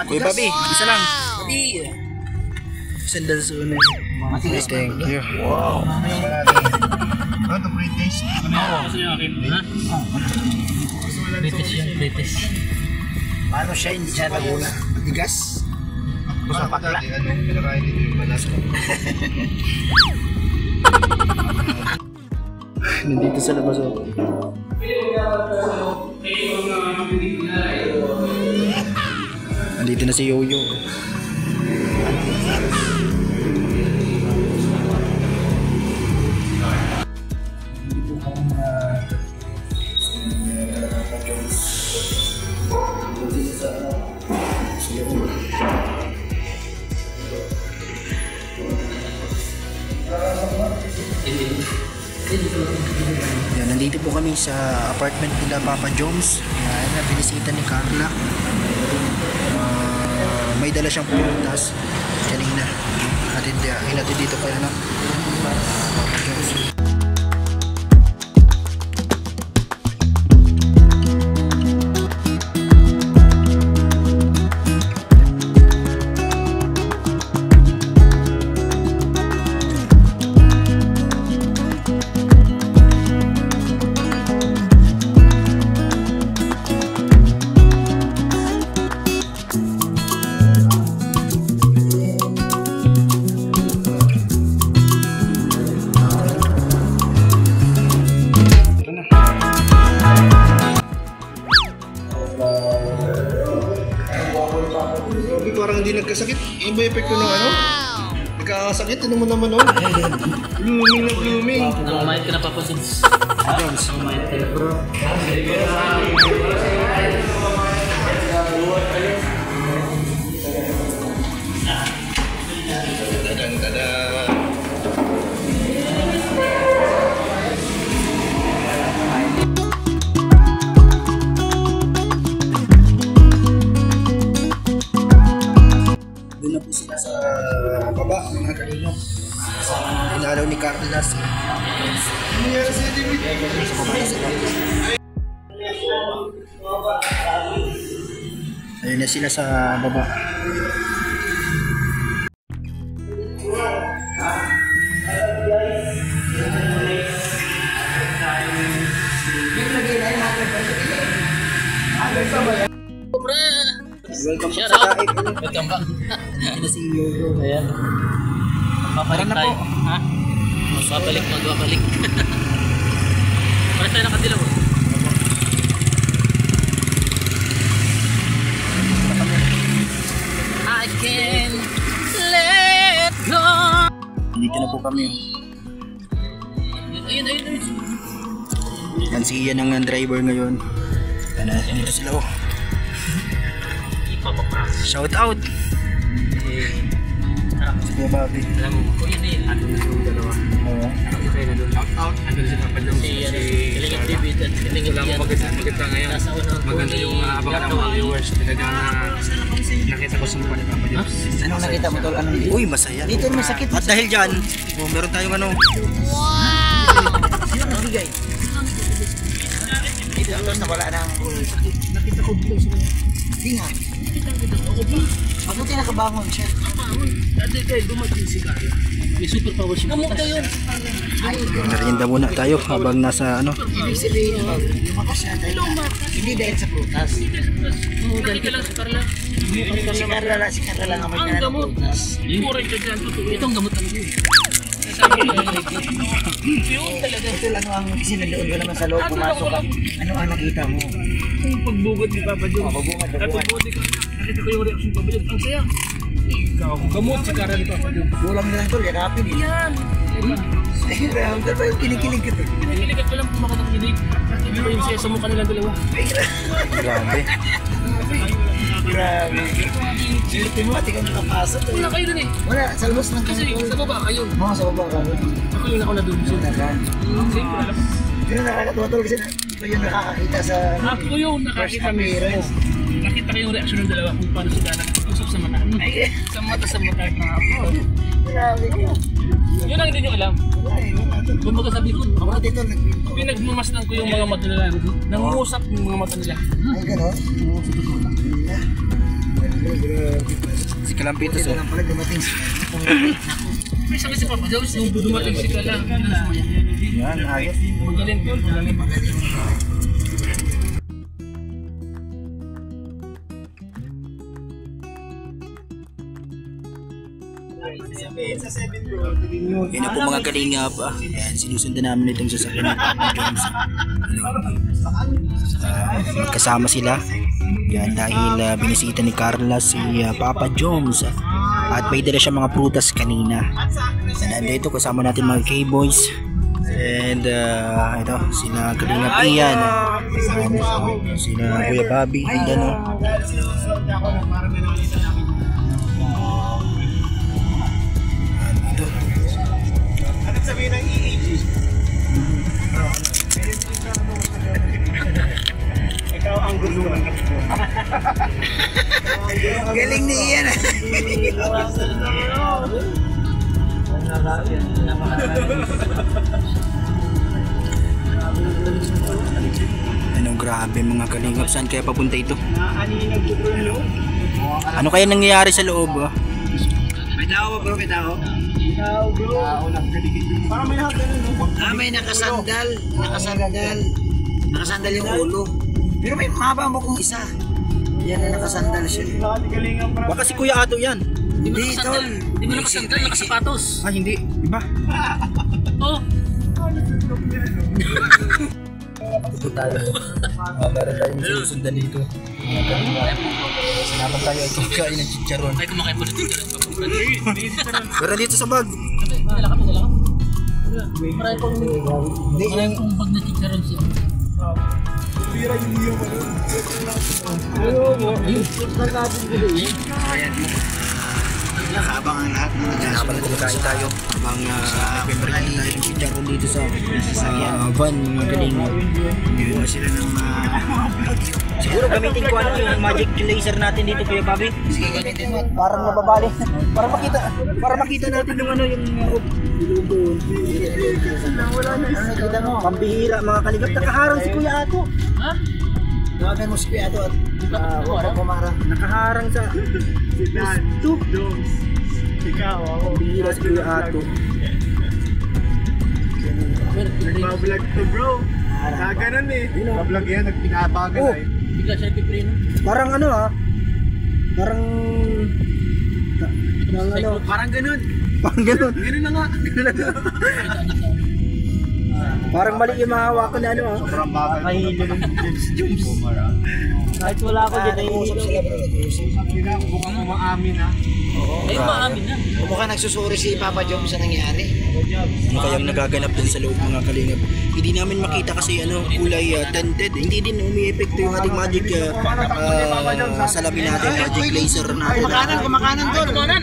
Kuya Bobby, isa lang. Sandal sunan. Thank you. Wow. Ito British. Kasi yung akin, ha? British yan, British. Paano siya hindi siya naguna? Matigas? Gusto pa dati, anong pinakain dito yung balas ko? Nandito sa labas ako. Nandito na si Yoyo. Yan, nandito po kami sa apartment nila Papa Jones. Yan, nabinisita ni Carla. May dala siyang pumuntas kanina. Hinatid dito kaya na Papa Jones. Parang hindi nagkasakit. Iba epekto ng ano? Nagkakasakit. Ano mo naman oh? Blooming na blooming. Namamayad ka na pa po since. Namamayad ka na bro. Doon na po sila sa baba, mga kalino. Inalaw ni Carla si Nangyari sa David. sa baba na sila. Ayun na sila sa baba. Welcome Shout sa out. Taik. Welcome back. Ito na si Yoyo. Ayan. Magpapalik Tara na tayo. po. Ha? Magpapalik. Pares tayo nakadilaw. I can let go. Dito na po kami. Ayun. Yan si Ian ang driver ngayon. Yan na, dito sila oh. Shout out! Si Kuya Bobby. Alam mo, kung yun eh, ano na yung dalawa. Oo. Nakakita kayo na doon. Shout out! Ano si Papa Jones? Si Kalingap David at Kalingap Ian. Maganda ngayon. Maganda yung abangan ng mga viewers. Talagang nakita ko sa mukha ni Papa Jones. Anong nakita mo tol? Anong uy, masaya. Dito masakit. At dahil dyan, meron tayong ano. Wow! Sino nagbigay? Dito ang nawala ng nakita ko dito sa hindi nga. Ako tayo nakabangon siya. Dati kayo, dumating si Kaya. May superpower siya. Amok na yun. Merienda muna tayo habang nasa ano. Ibig sabihin naman, lumakas siya dahil hindi dahil sa prutas. Dali ka lang si Carla. Si Carla lang ang may Ang kaya ng gamot. prutas. Mura ito dyan. Itong gamot talaga yun. Yun talaga. Ito lang ang sinandoon ko naman sa loob, pumasok ka. Ano ang nakita mo? Yung pagbugod ni Papa Jones. Pabungad. Nakita ko yung reaction ni Papa Jones. Ang saya. Ikaw, gamot si Carla ni Papa Jones. Kulang na lang tol, yakapin eh. Yan. Ayun, tayo kinikilig ka to. Pinagiligat ko lang kung makatakinig. Hindi ko yung saya sa mukha nilang dalawa. Grabe. Grabe. Silipin mo, ati ka nakapasok. Wala kayo dun eh. Wala, sa labas ng Kasi sa baba kayo. mga sa baba ka. Ako yung nauna dun. Siyempre alam. Pero nakakatuwa tol kasi ito yung nakakakita sa Ako yung nakakita first appearance. Nakita Nakita ko yung reaksyon ng dalawa kung paano sila nag-usap sa mata. Ay, sa mata na ako. Yun ang hindi nyo alam. Kung baga sabi ko, pinagmamasdan ko yung mga mata nila. Nangungusap yung mga mata nila. Ay, gano'n? Si Kalampitos oh. May sabi si Papa Jones, nung dumating si Kala. Yan, ayos. Magaling ko, magaling. Yan na po mga kalingap. Yan, sinusundan namin itong sasakyan ng Papa Jones. Kasama sila. Yan, dahil binisita ni Carla si Papa Jones. At may dala siya mga prutas kanina. And nandito kasama natin mga K-Boys. And ito, sila Kalingap Ian. Sila Kuya Bobby. Yan o. Sabihin ng EAG. Ikaw ang gusto. Galing ni Ian. Ano, grabe mga kalingap. Saan kaya papunta ito? Ano kaya nangyayari sa loob? May tao ba bro? May tao? May nakasandal. Nakasandal yung ulo. Pero may mahaba mo kung isa. Yan na nakasandal siya. Baka si Kuya Ato yan. Hindi tol. Hindi mo nakasandal, nakasapatos. Ah, hindi. Diba? Oh. Ito tayo. Meron tayong sinusundan dito. Sinapan tayo ay kumakain ng chicharon. Ay, kumakain po na chicharon. Meron dito sa bag. Dala ka mo. Maraming pong bag na chicharon siya. Habang ang lahat na Habang kumakain tayo. Habang nagpapakain tayo ng chicharon dito sa van mga kalingap. nagawa sila ng Siguro gamitin ko ano yung magic laser natin dito Kuya Bobby. sige gamitin mo. Parang mababali. Para makita natin yung ano yung Nakita mo. pambihira mga kalingap. Nakaharang si Kuya Ato. Ha? Tawagan mo si Kuya Ato at huwag kumara. Nakaharang sa stoop. Pambihira si Kuya Ato. Nagbablog to bro. Ganun eh. Nagbablog yan, nagpinabagan Oh. ay. Bigla siya piprino. Parang ano parang ano, Parang ganun. parang ganun. Ganun na nga. Parang mali yung mahawakan na ano Sobrang bagal. Kahilo ng Jones. Kahit wala ako dyan ay Usap sila bro. Mukhang umaamin ha. Ay, maamin na. Mukhang nagsusuri si Papa Jones sa nangyari. ano kayang nagaganap din sa loob mga kalingap. Hindi namin makita kasi ano kulay tinted. Hindi din umi-epekto yung ating magic salamin natin, magic laser natin. Kumakanan doon. Kumanan!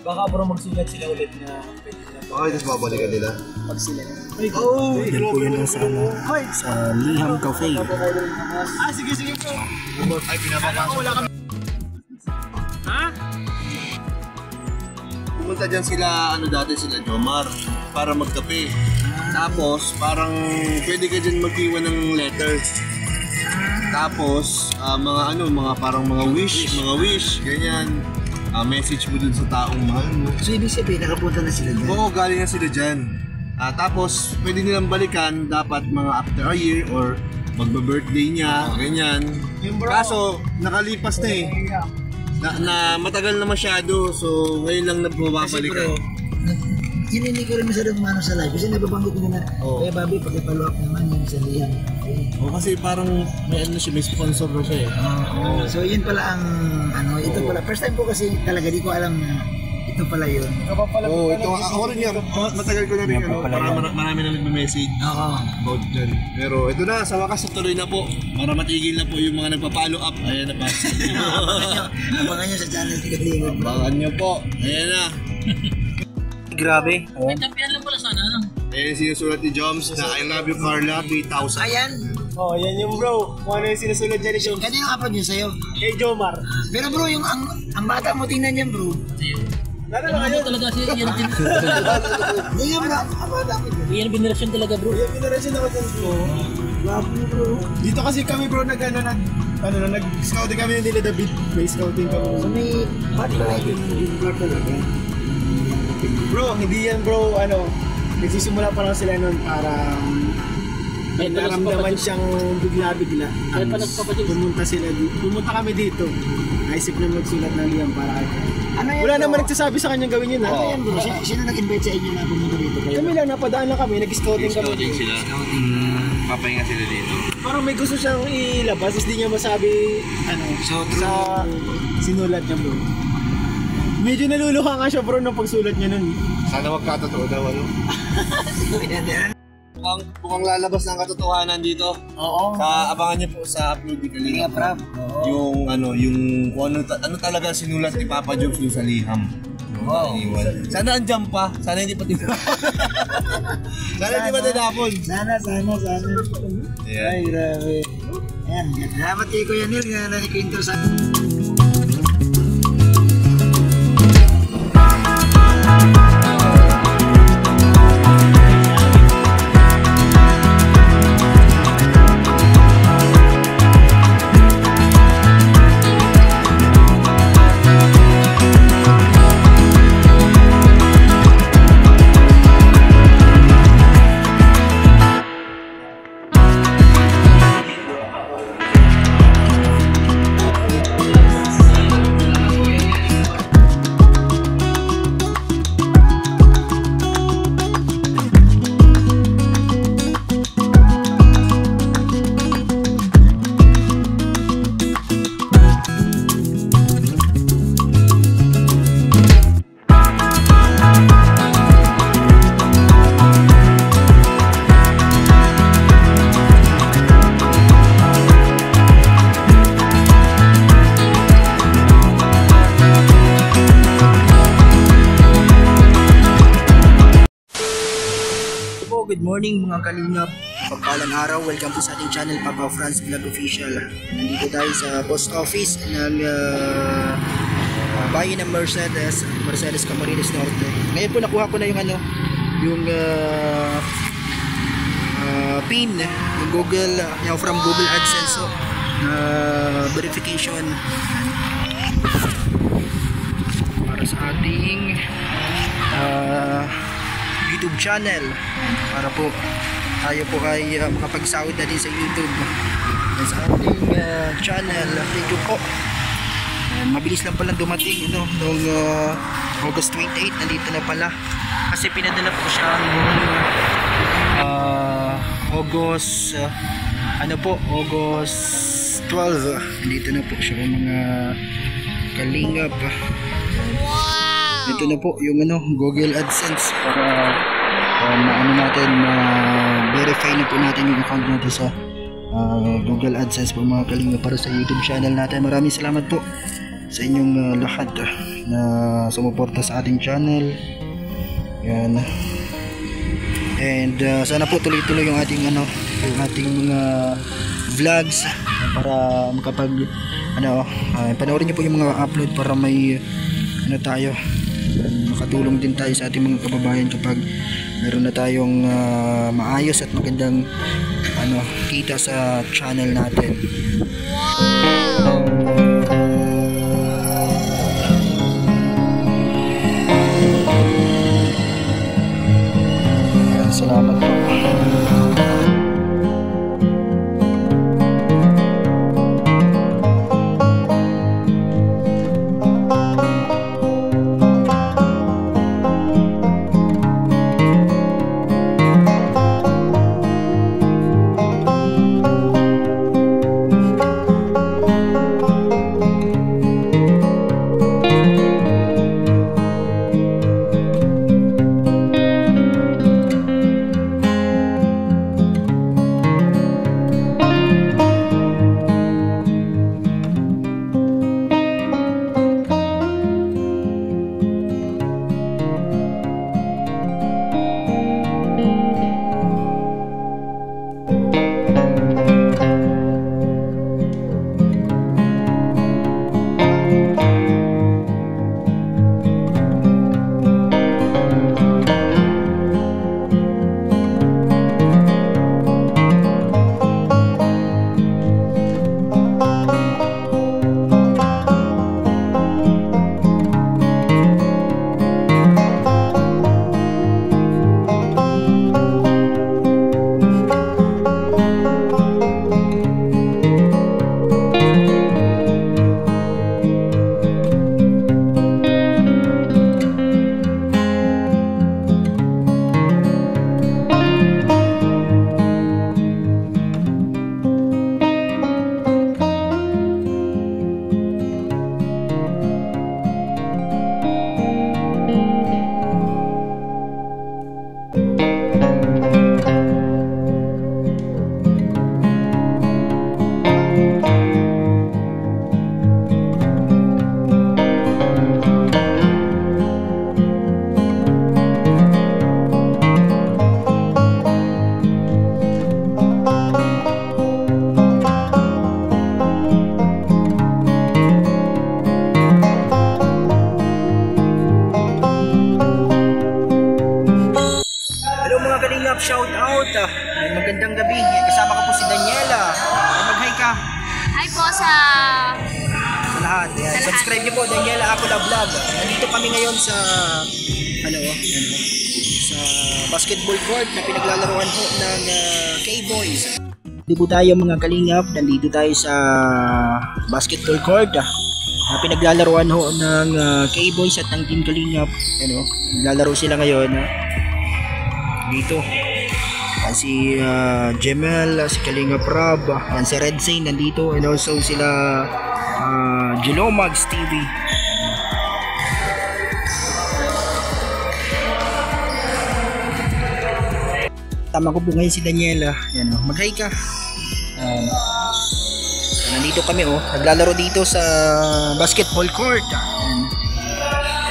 Baka bro magsulat sila ulit na Okay, tapos babalikan nila. yan po yun sa Liham Cafe. Sige bro. Ay, pinapapasok. Wala kami. Ha? Pumunta dyan sila, dati sila Jomar, para magkape. Tapos, parang pwede ka dyan mag-iwan ng letter. Tapos, mga parang mga wish, ganyan. Message mo dun sa taong mahal mo. So, ibig sabihin, nakapunta na sila dyan? Oo, galing na sila dyan. Tapos, pwede nilang balikan dapat mga after a year or magba-birthday niya, ganyan. Kaso, nakalipas na eh. Na matagal na masyado, so ngayon lang nagbabalikan. Yun hindi ko rin masyadong umano sa live kasi nababanggit nyo na kaya Bobby pag-follow up naman yung sa liyan. Kasi parang may sponsor na siya eh. So yun pala ang ito pala. First time ko kasi talaga di ko alam na ito pala yun. Ito ako rin yan. Matagal ko na rin marami na nagme-message about dyan. Pero ito na, sa wakas tuloy na po. Para matigil na po yung mga nagpa-follow up. Ayan na pa. Abangan nyo sa channel Kalinga. Abangan nyo po. Ayan na. Grabe. May champion lang pala sana, ano? Ayan sinusulat ni Joms na I love you Carla 3,000. Ayan. Yan yung bro. Kung ano yung sinusulat dyan ni Joms. Kanina yung upload nyo sa'yo. Kay Jomar. Pero bro, yung ang bata mo tingnan yan bro. Lalo na Ano kayo. talaga siya, yan Hindi nga bro, ang bata mo dyan. yan binirasyon talaga bro. Yung generation ako dyan bro. Bro. Dito kasi kami bro nag-scouting kami nila David. May scouting kami. So may part ba ito yung part talaga? Bro, hindi yan bro, nagsisimula pa lang sila nun para may naramdaman siyang bigla-bigla. Kahit pa nagpapadyo. Pumunta kami dito. Naisip na magsulat ng liyang para kay Ano yan wala bro? naman nagsasabi sa kanyang gawin yun ha. Ano yan bro? Sino nag-invite sa inyo na pumunta dito kayo? Kami lang, napadaan lang kami, nag-scouting kami. sila. Papahinga sila dito. Parang may gusto siyang ilabas, hindi niya masabi sa sinulat niya bro. Medyo naluluha nga siya bro ng pagsulat niya nun. Sana magkatotoo daw Mukhang lalabas ng katotohanan dito. Oo. Abangan niyo po sa upload ni Kalinga Prab. yung kung ano talaga sinulat ni Papa Joms yung sa liham. Wow. Sana andyan pa. Sana hindi pa tinapon. Sana hindi pa tinapon. Sana. Yeah. Ay, grabe. Ayan, salamat kay Kuya Neil na nanikwento sa... Good morning mga kalingap. Pagpalang araw, welcome po sa ating channel Papa Franz Vlog Official. Nandito tayo sa post office ng bayan ng Mercedes Camarines Norte. Ngayon po nakuha ko na yung PIN, yung Google, yung from Google AdSense verification para sa ating YouTube channel para po tayo po ay makapagsahod na din sa YouTube sa ating channel. Thank you po. Mabilis lang palang dumating noong August 28 nandito na pala kasi pinadala po siya noong August August 12 nandito na po siya mga kalingap. Ito na po yung Google AdSense para ma-verify na po natin yung account natin sa Google AdSense po mga kalinga para sa YouTube channel natin. Maraming salamat po sa inyong lahat na sumuporta sa ating channel. Yan. And sana po tuloy-tuloy yung ating mga vlogs para makapag panoorin niyo po yung mga upload para may tayo makatulong din tayo sa ating mga kababayan kapag meron na tayong maayos at magandang kita sa channel natin. Salamat po. Shout out, magandang gabi. Kasama ka po si Daniela. Mag-hi ka. Hi po sa lahat. Yan. Subscribe niyo po Daniela Acola Vlog. Nandito kami ngayon sa sa basketball court na pinaglalaroan po ng K-Boys. Dito po tayo mga kalingap. Nandito tayo sa basketball court na pinaglalaroan ho ng K-Boys at ng Team Kalingap. Naglalaro sila ngayon dito. Si Jemel, si Kalingap Rab, si Red Zane nandito, and also sila Gelomags TV. Tama ko po ngayon si Daniela. Yan, mag-hi ka. Nandito kami naglalaro dito sa basketball court.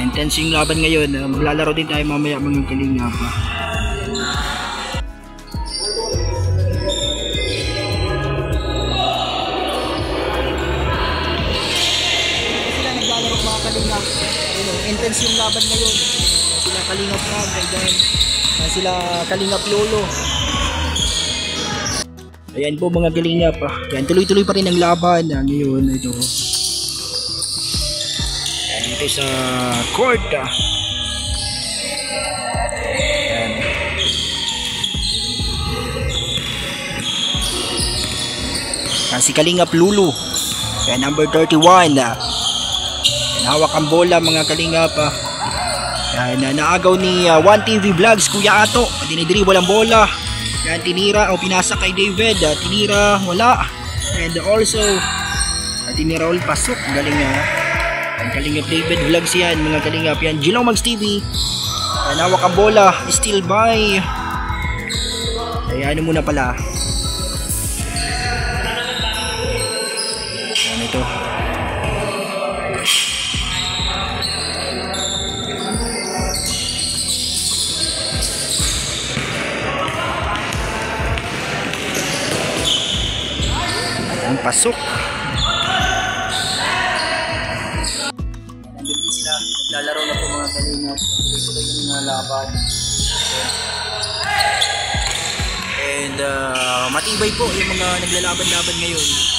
Intense yung laban ngayon. Maglalaro din tayo mamaya mga Kalingap. Intense yung laban ngayon. Sila Kalingap Rab, sila Kalingap Lolo. Ayan po mga Kalingap. Yan, tuloy-tuloy pa rin ang laban ngayon. Ito sa court. Si Kalingap Lulu. Yan, number 31. Hawak ang bola mga Kalingap. Naagaw ni 1TV Vlogs Kuya Ato. Dinidribble ang bola. Yan, tinira o pinasa kay David. Tinira, wala. And also tinira ulit, pasok. Galing ang Kalingap David Vlogs yan mga Kalingap. Yan, Gelomags TV. Hawak ang bola. Still by. Ay, muna pala. Yan ito. Ang pasok. Nandito sila. Naglalaro na po mga Kalingap. Tuloy-tuloy yung laban. And matibay po yung mga naglalaban-laban ngayon.